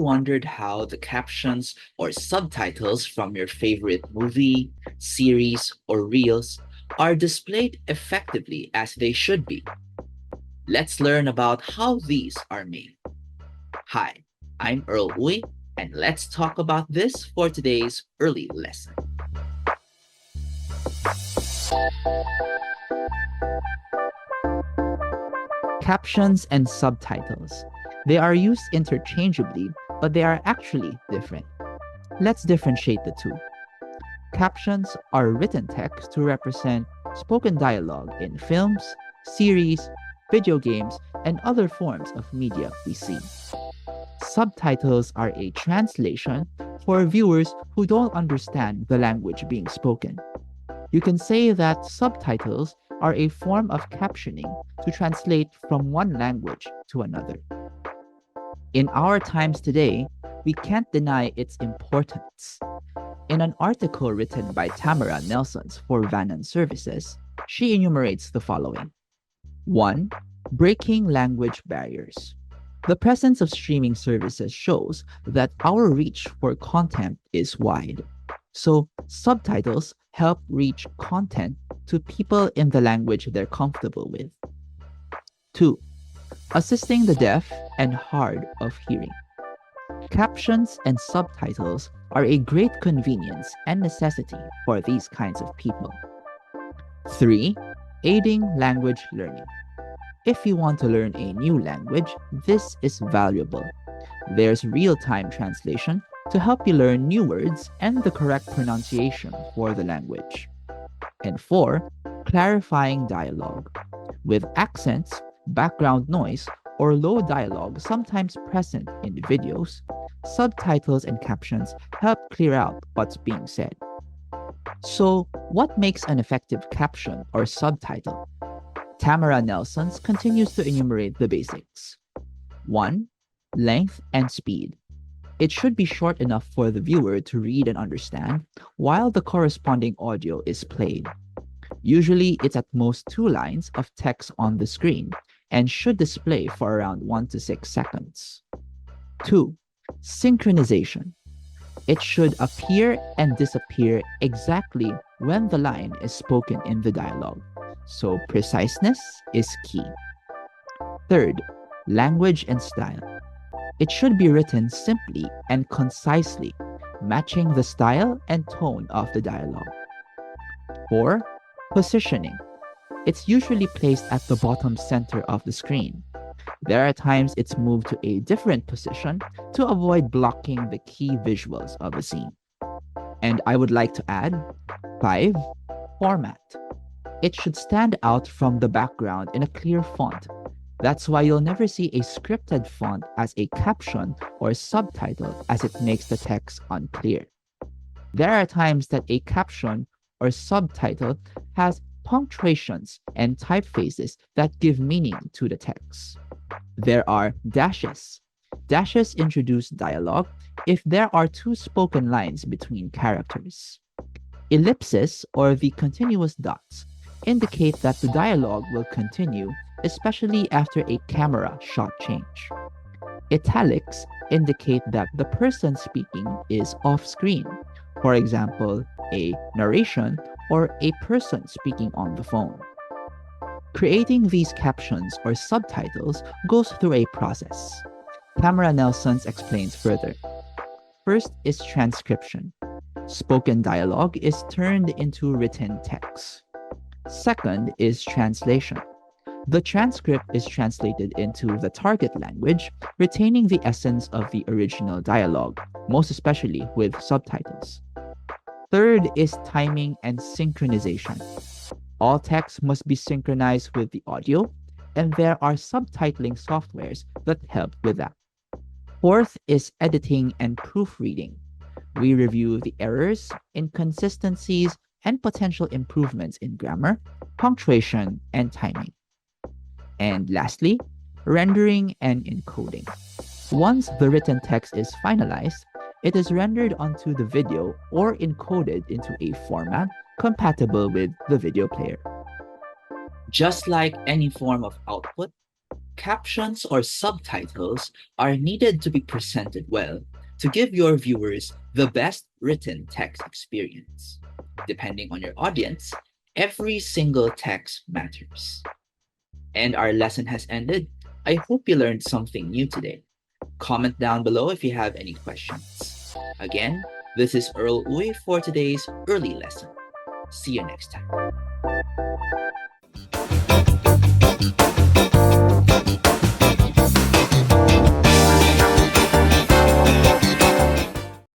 wondered how the captions or subtitles from your favorite movie, series, or reels are displayed effectively as they should be? Let's learn about how these are made. Hi, I'm Earl Uy, and let's talk about this for today's early lesson. Captions and subtitles. They are used interchangeably, but they are actually different. Let's differentiate the two. Captions are written text to represent spoken dialogue in films, series, video games, and other forms of media we see. Subtitles are a translation for viewers who don't understand the language being spoken. You can say that subtitles are a form of captioning to translate from one language to another. In our times today, we can't deny its importance. In an article written by Tamara Nelsons for Vanan Services, she enumerates the following. 1. Breaking language barriers. The presence of streaming services shows that our reach for content is wide. So, subtitles help reach content to people in the language they're comfortable with. 2. Assisting the deaf and hard of hearing. Captions and subtitles are a great convenience and necessity for these kinds of people. 3. Aiding language learning. If you want to learn a new language, this is valuable. There's real-time translation to help you learn new words and the correct pronunciation for the language. And 4. Clarifying dialogue. With accents, background noise, or low dialogue sometimes present in videos, subtitles and captions help clear out what's being said. So, what makes an effective caption or subtitle? Tamara Nelsons continues to enumerate the basics. 1. Length and speed. It should be short enough for the viewer to read and understand while the corresponding audio is played. Usually, it's at most 2 lines of text on the screen and should display for around 1 to 6 seconds. 2. Synchronization. It should appear and disappear exactly when the line is spoken in the dialogue, so preciseness is key. 3. Language and style. It should be written simply and concisely, matching the style and tone of the dialogue. 4. Positioning. It's usually placed at the bottom center of the screen. There are times it's moved to a different position to avoid blocking the key visuals of the scene. And I would like to add 5. Format. It should stand out from the background in a clear font. That's why you'll never see a scripted font as a caption or subtitle, as it makes the text unclear. There are times that a caption or subtitle has punctuations and typefaces that give meaning to the text. There are dashes. Dashes introduce dialogue if there are 2 spoken lines between characters. Ellipses, or the continuous dots, indicate that the dialogue will continue, especially after a camera shot change. Italics indicate that the person speaking is off-screen, for example, a narration or a person speaking on the phone. Creating these captions or subtitles goes through a process. Tamara Nelsons explains further. First is transcription. Spoken dialogue is turned into written text. Second is translation. The transcript is translated into the target language, retaining the essence of the original dialogue, most especially with subtitles. Third is timing and synchronization. All text must be synchronized with the audio, and there are subtitling softwares that help with that. Fourth is editing and proofreading. We review the errors, inconsistencies, and potential improvements in grammar, punctuation, and timing. And lastly, rendering and encoding. Once the written text is finalized, it is rendered onto the video or encoded into a format compatible with the video player. Just like any form of output, Captions or subtitles are needed to be presented well to give your viewers the best written text experience. Depending on your audience, every single text matters. And our lesson has ended. I hope you learned something new today. Comment down below if you have any questions. Again, this is Earl Uy for today's early lesson. See you next time.